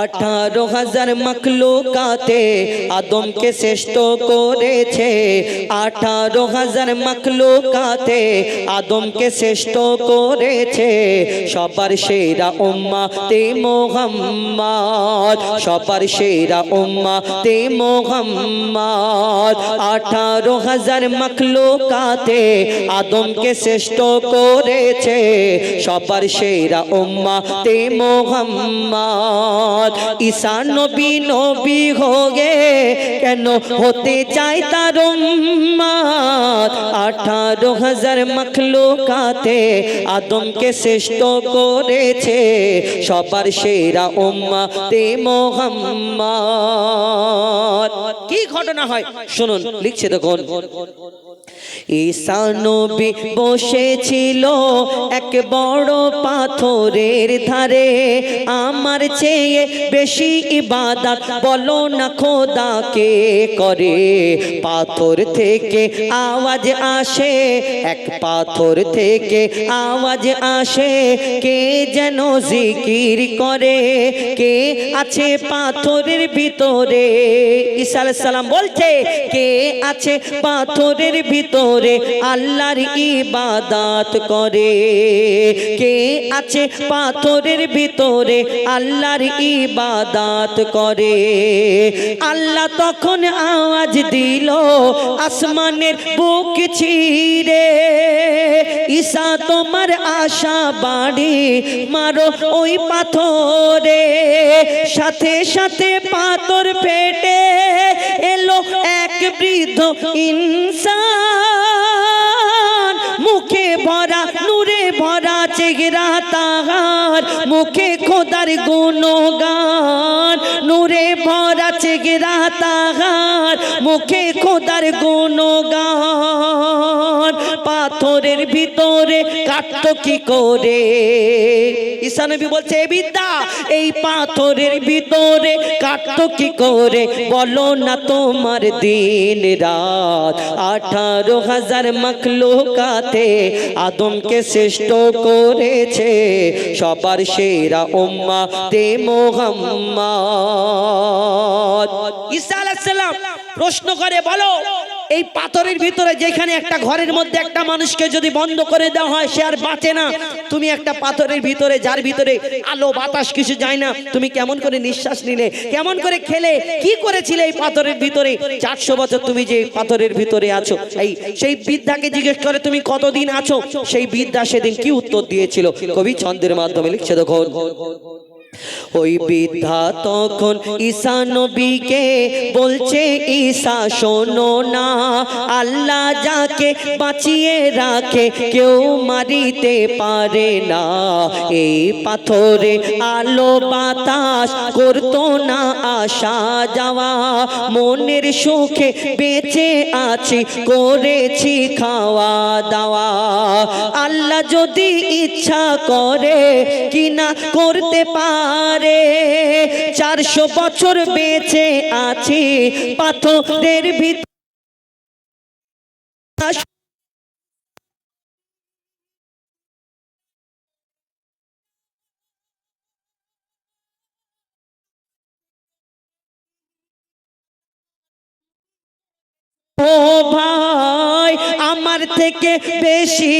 18,000 মখলুকাতে আদমকে শ্রেষ্ঠ করেছে। 18,000 মখলুকাতে আদমকে শ্রেষ্ঠ করেছে। সবার সেরা উম্মতে মুহাম্মদ, সবার সেরা উম্মতে মুহাম্মদ। 18,000 মখলুকাতে আদমকে শ্রেষ্ঠ করেছে। সবার সেরা উম্মতে মুহাম্মদ। ঈসা নবী নবী হোগে কেন হতে চায় তার উম্মত। 18,000 মখলুকাতে আদমকে শ্রেষ্ঠ করেছে। সবার সেরা উম্মতে মুহাম্মদ। কি ঘটনা হয় শুনুন, লিখছে দেখুন। ঈসা নবী বসেছিল এক বড় পাথরের ধারে। আমার চেয়ে বেশি ইবাদত বলো না খোদাকে করে। পাথর থেকে আওয়াজ আসে, এক পাথর থেকে আওয়াজ আসে, কে যেন জিকির করে। কে আছে পাথরের ভিতরে? ঈসা আলাইহিস সালাম বলছে, কে আছে পাথরের ভিতরে আল্লাহর ইবাদত করে। কে আছে পাথরের ভিতরে আল্লাহর ইবাদত করে। আল্লাহ তখন আওয়াজ দিল আসমানের বুক ছিঁড়ে, ঈসা তোমার আশা বাড়ি মারো ওই পাথরে। সাথে সাথে পাথর ফেটে এলো এক বৃদ্ধ ইনসান। মুখে ভরা নূরে ভরা চেহারা তাহার, মুখে খোদার গুণগান। নূরে ভরা চেহারা তাহার, মুখে খোদার গুণগান। পাথরের ভিতরে কাটতো কি করে? ঈসা নবী বলছে, বিদ্যা এই পাথরের ভিতরে কাটতো কি করে? বলো না তোমার দিন রাত। 18,000 মখলুকাতে আদমকে শ্রেষ্ঠ করেছে। সবার সেরা উম্মতে মুহাম্মদ। ঈসা আলাইহিস সালাম প্রশ্ন করে, বলো এই পাথরের ভিতরে যেখানে একটা ঘরের মধ্যে একটা মানুষকে যদি বন্ধ করে দেওয়া হয় সে আর বাঁচে না, তুমি একটা পাথরের ভিতরে যার ভিতরে আলো বাতাস কিছু যায় না, তুমি কেমন করে নিঃশ্বাস নিলে, কেমন করে খেলে, কি করেছিলে এই পাথরের ভিতরে? 400 বছর তুমি যে পাথরের ভিতরে আছো। সেই বৃদ্ধাকে জিজ্ঞেস করে তুমি কতদিন আছো? সেই বৃদ্ধা সেদিন কি উত্তর দিয়েছিল কবি ছন্দের মাধ্যমে লিখছে দেখো। ওই বৃদ্ধা তখন ঈসা নবীকে বলছে, ঈসা শোনো না, আল্লাহ যাকে বাঁচিয়ে রাখে কেউ মারিতে পারে না। এই পাথরে আলো বাতাস করতো না আসা যাওয়া। মনের সুখে বেঁচে আছি, করেছি খাওয়া দাওয়া। আল্লাহ যদি ইচ্ছা করে কিনা করতে পারে। 400 বছর বেঁচে আছি পাথরের ভিতরে। ও ভাই, আমার থেকে বেশি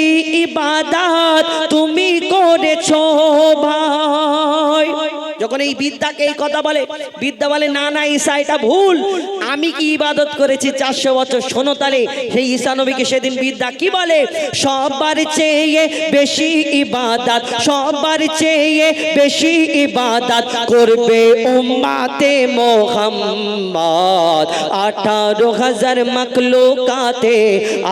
ইবাদত তুমি করেছো ভাই। যখন এই বৃদ্ধাকে এই কথা বলে, বৃদ্ধা বলে, না না ঈসা এটা ভুল, আমি কি ইবাদত করেছি 400 বছর। শোনো তাহলে সেই ঈসা নবীকে সেদিন বৃদ্ধা কি বলে, সবার চেয়ে বেশি ইবাদত, সবার চেয়ে বেশি ইবাদত করবে উম্মতে মুহাম্মদ। 18,000 মখলুকাতে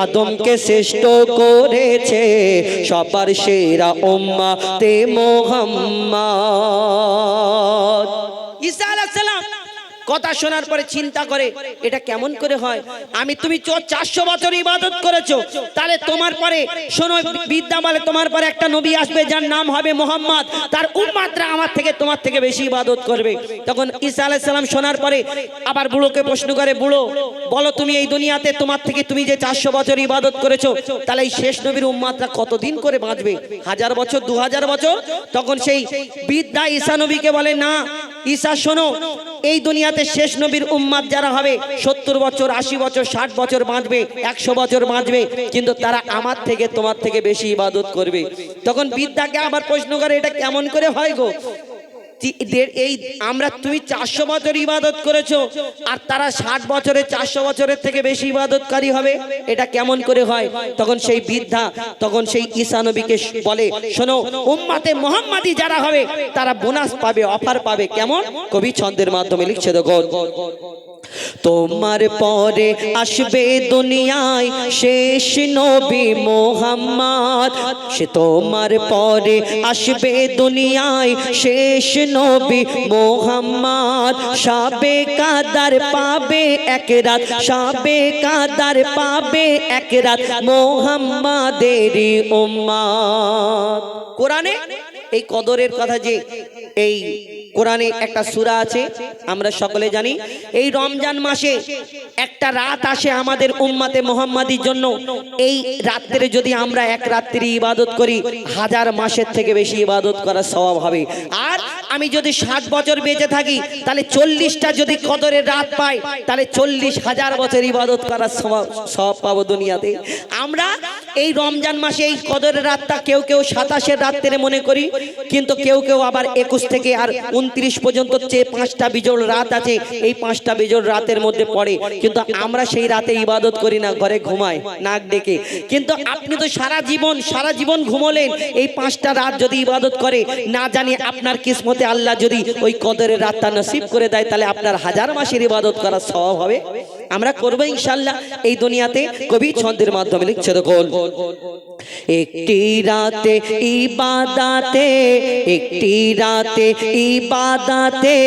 আদমকে শ্রেষ্ঠ করেছে। সবার সেরা উম্মতে মুহাম্মদ। ঈসা আলাইহিস সালাম কথা শোনার পরে চিন্তা করে এটা কেমন করে হয়, আমি তুমি 400 বছর ইবাদত করেছো, তাহলে তোমার পরে শোনো বিদ্যা বলে তোমার পরে একটা নবী আসবে যার নাম হবে মোহাম্মদ, তার উম্মতরা আমার থেকে তোমার থেকে বেশি ইবাদত করবে। তখন ঈসা আলাইহিস সালাম শোনার পরে আবার বুড়োকে প্রশ্ন করে, বুড়ো বলো তুমি এই দুনিয়াতে তোমার থেকে তুমি যে 400 বছর ইবাদত করেছো, তাহলে এই শেষ নবীর উম্মতরা কতদিন করে বাঁচবে, 1000 বছর 2000 বছর? তখন সেই বিদ্যা ঈসা নবীকে বলে, না ঈসা শোনো, এই দুনিয়াতে শেষ নবীর উম্মত যারা হবে 70 বছর 80 বছর 60 বছর বাঁচবে, 100 বছর বাঁচবে, কিন্তু তারা আমার থেকে তোমার থেকে বেশি ইবাদত করবে। তখন বিদ্যাকে আবার প্রশ্ন করে এটা কেমন করে হয় গো, এই আমরা তুমি 400 বছর ইবাদত করেছো আর তারা 60 বছরে 400 বছরের থেকে বেশি ইবাদতকারী হবে, এটা কেমন করে হয়? তখন সেই বৃদ্ধা তখন সেই ঈসা নবীকে বলে, শোনো উম্মতে মুহাম্মাদি যারা হবে তারা বোনাস পাবে, অফার পাবে। কেমন? কবি ছন্দের মাধ্যমে লিখছে, দেখো তোমার পরে আসবে দুনিয়ায় শেষ নবী মুহাম্মদ, সে তোমার পরে আসবে দুনিয়ায় শেষ নবী মুহাম্মদ, শাবে কাদার পাবে এক রাত, শাবে কাদার পাবে এক রাত মুহাম্মাদেরই উম্মত। কোরআনে এই কদরের কথা, যে এই কোরআনে একটা সূরা আছে আমরা সকলে জানি, এই রমজান মাসে একটা রাত আসে আমাদের উম্মতে মুহাম্মাদির জন্য, এই রাত্রে যদি আমরা এক রাত্রি ইবাদত করি 1000 মাসের থেকে বেশি ইবাদত করার সওয়াব হবে। আর আমি যদি 60 বছর বেঁচে থাকি তাহলে 40টা যদি কদরের রাত পাই তাহলে 40,000 বছর ইবাদত করার সওয়াব পাবো দুনিয়াতে। আমরা এই রমজান মাসে এই কদরের রাতটা কেউ কেউ 27-এর রাত্রে মনে করি, কিন্তু কেউ কেউ আবার 21 থেকে আর 29 পর্যন্ত যে 5টা বিজোড় রাত আছে, এই 5টা বিজোড় রাতের মধ্যে পড়ে, কিন্তু আমরা সেই রাতে ইবাদত করি না, ঘরে ঘুমাই নাক ডেকে। কিন্তু আপনি তো সারা জীবন ঘুমলেন, এই 5টা রাত যদি ইবাদত করে, না জানি আপনার কিসমতে আল্লাহ যদি ওই কদরের রাতটা নসিব করে দেয়, তাহলে আপনার 1000 মাসের ইবাদত করার সওয়াব হবে। আমরা করবো ইনশাআল্লাহ এই দুনিয়াতে। কবি ছন্দের মাধ্যমে লিখছে, দেখুন একটি রাতে ইবাদতে, একটি রাতে ইবাদতে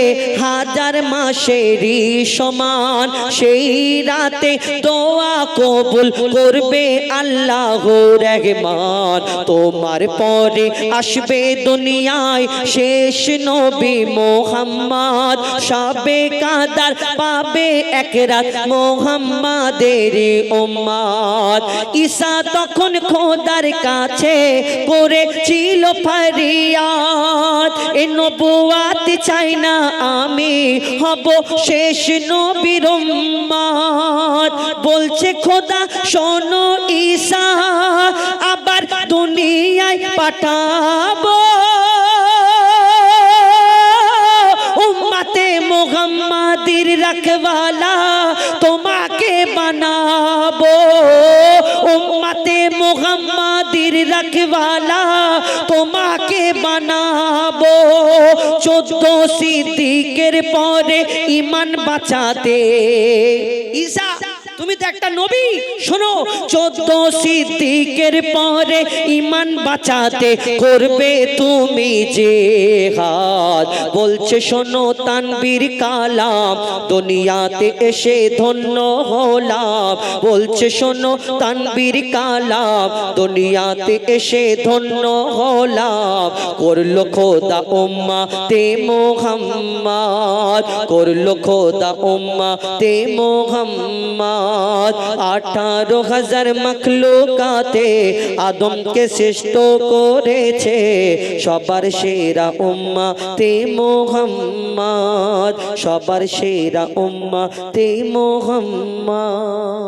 1000 মাসেরই সমান, সেই রাতে দোয়া কবুল করবে আল্লাহর রহমান। তোমার পরে আসবে দুনিয়ায় শেষ নবী মুহাম্মদ, শাবে কাদার পাবে এক রাত মুহাম্মাদেরই উম্মত। ঈসা তখন খোদার কাছে করেছিল ফরিয়াদ, এ নবুয়াত চাই না আমি হব শেষ নবীর উম্মত। বলছে খোদা শোনো ঈসা আবার দুনিয়ায় পাঠাবো, উম্মতে মুহাম্মাদির রখওয়ালা তোমাকে বানাবো, উম্মতে মুহাম্মাদির রখওয়ালা তোমাকে বানাবো। 14 সিদ্দিকের পরে ঈমান বাঁচাতে, ঈসা তুমি তো একটা নবী, শোনো 14 সিদ্দিকের পরে ঈমান বাঁচাতে করবে তুমি জিহাদ। বলছে শোনো তানবীর কালাম দুনিয়াতে এসে ধন্য হলাম, বলছে শোনো তানবীর কালাম দুনিয়াতে এসে ধন্য হলাম। করলো খোদা উম্মতে মুহাম্মদ, করলো খোদা উম্মতে মুহাম্মদ। 18,000 মখলুকাতে আদমকে শ্রেষ্ঠ করেছে, সবার সেরা উম্মতে মুহাম্মদ, সবার সেরা উম্মতে মুহাম্মদ।